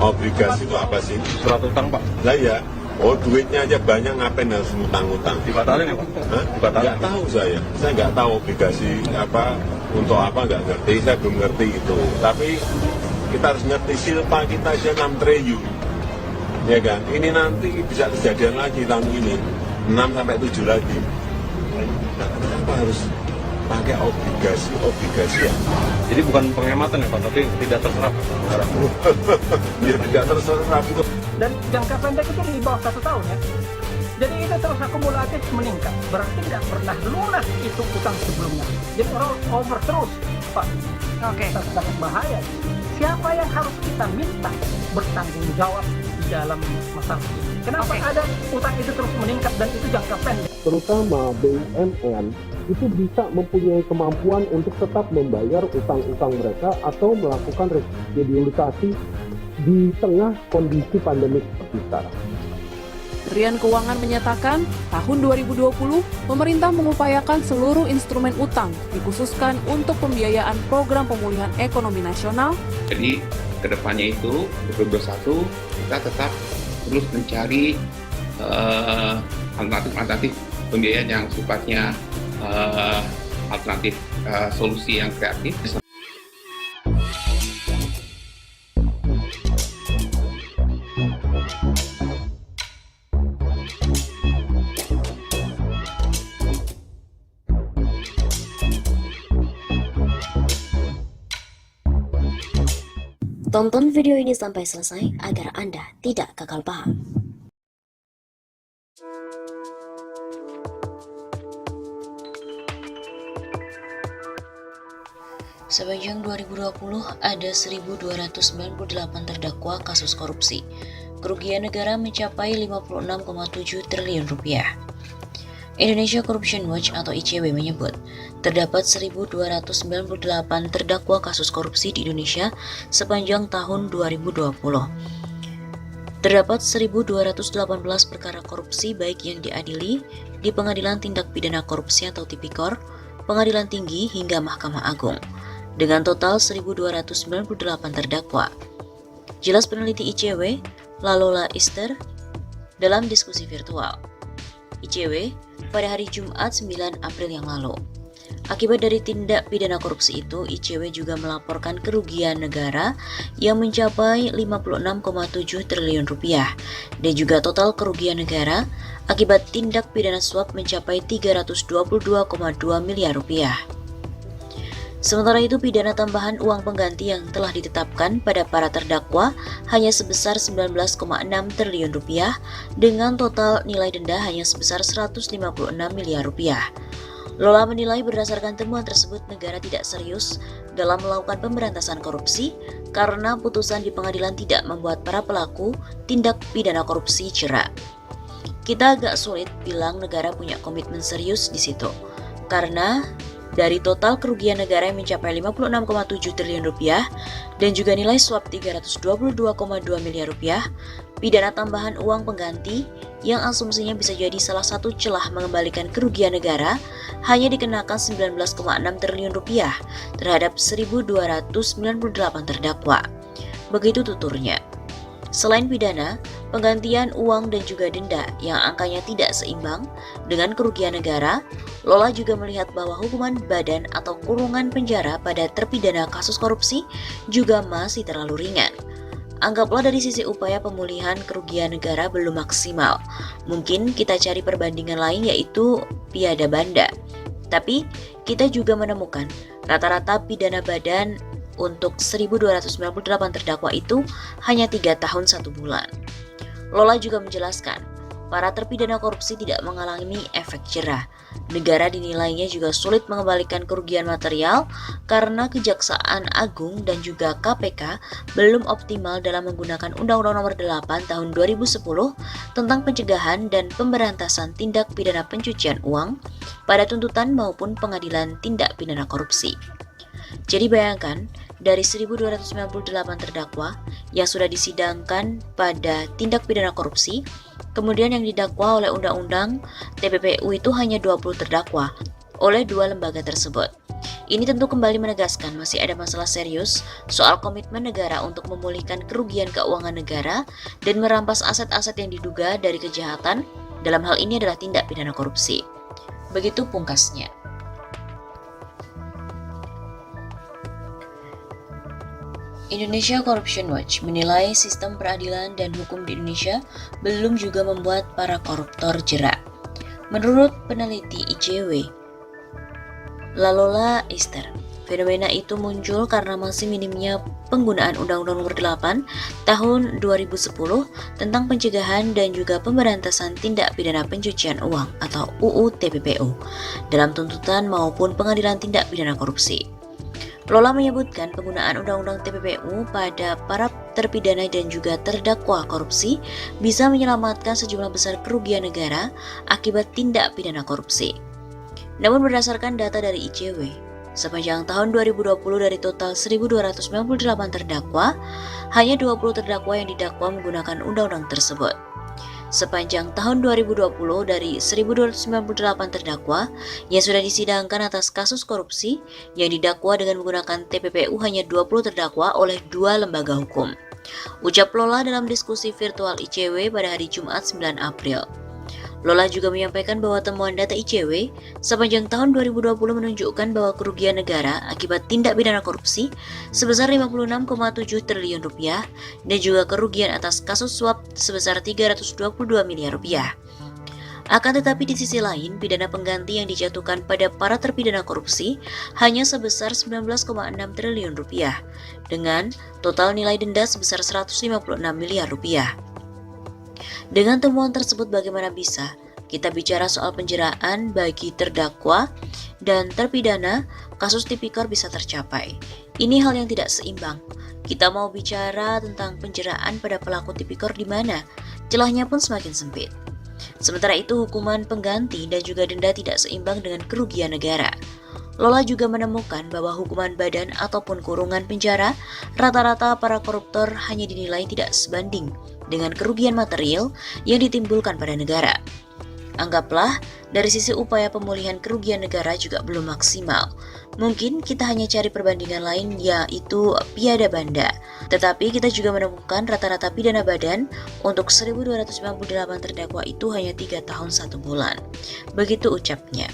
Obligasi itu apa sih? Surat utang, Pak. Lah ya, oh duitnya aja banyak, ngapain harus ngutang-ngutang? Dibatalin ya, Pak? Hah? Dibatalin. Nggak tahu saya nggak tahu obligasi apa, untuk apa nggak ngerti, saya belum ngerti itu. Tapi kita harus ngerti silpa kita aja 6 triliun, ya kan? Ini nanti bisa kejadian lagi tahun ini, 6 sampai 7 lagi. Nah, kenapa harus pakai obligasi ya? Jadi bukan penghematan ya, Pak, tapi tidak terserap. Ya tidak terserap itu. Dan jangka pendek itu di bawah 1 tahun ya. Jadi itu terus akumulatif meningkat. Berarti tidak pernah lunas itu utang sebelumnya. Jadi orang over terus, Pak. Oke. Sangat bahaya. Siapa yang harus kita minta bertanggung jawab di dalam masalah ini? Kenapa Oke. ada utang itu terus meningkat dan itu jangka pendek? Terutama BUMN itu bisa mempunyai kemampuan untuk tetap membayar utang-utang mereka atau melakukan restrukturisasi di tengah kondisi pandemik seperti sekarang. Kementerian Keuangan menyatakan, tahun 2020, pemerintah mengupayakan seluruh instrumen utang dikhususkan untuk pembiayaan program pemulihan ekonomi nasional. Jadi kedepannya itu 2021 kita tetap terus mencari alternatif pembiayaan yang sifatnya alternatif solusi yang kreatif. Tonton video ini sampai selesai agar Anda tidak gagal paham. Sepanjang 2020 ada 1.298 terdakwa kasus korupsi. Kerugian negara mencapai 56,7 triliun rupiah. Indonesia Corruption Watch atau ICW menyebut, terdapat 1.298 terdakwa kasus korupsi di Indonesia sepanjang tahun 2020. Terdapat 1.218 perkara korupsi baik yang diadili di Pengadilan Tindak Pidana Korupsi atau Tipikor, Pengadilan Tinggi hingga Mahkamah Agung, dengan total 1.298 terdakwa. Jelas peneliti ICW, Lalola Ister, dalam diskusi virtual. ICW pada hari Jumat 9 April yang lalu. Akibat dari tindak pidana korupsi itu, ICW juga melaporkan kerugian negara yang mencapai 56,7 triliun rupiah dan juga total kerugian negara akibat tindak pidana suap mencapai 322,2 miliar rupiah. Sementara itu, pidana tambahan uang pengganti yang telah ditetapkan pada para terdakwa hanya sebesar 19,6 triliun rupiah dengan total nilai denda hanya sebesar 156 miliar rupiah. Lola menilai berdasarkan temuan tersebut negara tidak serius dalam melakukan pemberantasan korupsi karena putusan di pengadilan tidak membuat para pelaku tindak pidana korupsi jera. Kita agak sulit bilang negara punya komitmen serius di situ karena dari total kerugian negara yang mencapai 56,7 triliun rupiah dan juga nilai suap 322,2 miliar rupiah, pidana tambahan uang pengganti yang asumsinya bisa jadi salah satu celah mengembalikan kerugian negara hanya dikenakan 19,6 triliun rupiah terhadap 1.298 terdakwa. Begitu tuturnya. Selain pidana, penggantian uang dan juga denda yang angkanya tidak seimbang dengan kerugian negara, Lola juga melihat bahwa hukuman badan atau kurungan penjara pada terpidana kasus korupsi juga masih terlalu ringan. Anggaplah dari sisi upaya pemulihan kerugian negara belum maksimal. Mungkin kita cari perbandingan lain yaitu piada banda. Tapi kita juga menemukan rata-rata pidana badan untuk 1.298 terdakwa itu hanya 3 tahun 1 bulan. Lola juga menjelaskan, para terpidana korupsi tidak mengalami efek jera. Negara dinilainya juga sulit mengembalikan kerugian material karena Kejaksaan Agung dan juga KPK belum optimal dalam menggunakan Undang-Undang Nomor 8 Tahun 2010 tentang pencegahan dan pemberantasan tindak pidana pencucian uang pada tuntutan maupun pengadilan tindak pidana korupsi. Jadi bayangkan, dari 1.298 terdakwa yang sudah disidangkan pada tindak pidana korupsi, kemudian yang didakwa oleh Undang-Undang TPPU itu hanya 20 terdakwa oleh 2 lembaga tersebut. Ini tentu kembali menegaskan masih ada masalah serius soal komitmen negara untuk memulihkan kerugian keuangan negara dan merampas aset-aset yang diduga dari kejahatan, dalam hal ini adalah tindak pidana korupsi. Begitu pungkasnya. Indonesia Corruption Watch menilai sistem peradilan dan hukum di Indonesia belum juga membuat para koruptor jerak. Menurut peneliti ICW, Lalola Esther, fenomena itu muncul karena masih minimnya penggunaan Undang-Undang Nomor 8 Tahun 2010 tentang pencegahan dan juga pemberantasan tindak pidana pencucian uang atau UU TPPU dalam tuntutan maupun pengadilan tindak pidana korupsi. Lola menyebutkan penggunaan Undang-Undang TPPU pada para terpidana dan juga terdakwa korupsi bisa menyelamatkan sejumlah besar kerugian negara akibat tindak pidana korupsi. Namun berdasarkan data dari ICW, sepanjang tahun 2020 dari total 1.298 terdakwa, hanya 20 terdakwa yang didakwa menggunakan undang-undang tersebut. Sepanjang tahun 2020 dari 1.298 terdakwa yang sudah disidangkan atas kasus korupsi yang didakwa dengan menggunakan TPPU hanya 20 terdakwa oleh 2 lembaga hukum. Ucap Lola dalam diskusi virtual ICW pada hari Jumat 9 April. Lola juga menyampaikan bahwa temuan data ICW sepanjang tahun 2020 menunjukkan bahwa kerugian negara akibat tindak pidana korupsi sebesar 56,7 triliun rupiah dan juga kerugian atas kasus suap sebesar 322 miliar rupiah. Akan tetapi di sisi lain, pidana pengganti yang dijatuhkan pada para terpidana korupsi hanya sebesar 19,6 triliun rupiah dengan total nilai denda sebesar 156 miliar rupiah. Dengan temuan tersebut bagaimana bisa kita bicara soal penjeraan bagi terdakwa dan terpidana, kasus tipikor bisa tercapai. Ini hal yang tidak seimbang. Kita mau bicara tentang penjeraan pada pelaku tipikor di mana? Celahnya pun semakin sempit. Sementara itu hukuman pengganti dan juga denda tidak seimbang dengan kerugian negara. Lola juga menemukan bahwa hukuman badan ataupun kurungan penjara rata-rata para koruptor hanya dinilai tidak sebanding dengan kerugian material yang ditimbulkan pada negara. Anggaplah dari sisi upaya pemulihan kerugian negara juga belum maksimal. Mungkin kita hanya cari perbandingan lain yaitu piada banda. Tetapi kita juga menemukan rata-rata pidana badan untuk 1.298 terdakwa itu hanya 3 tahun 1 bulan. Begitu ucapnya.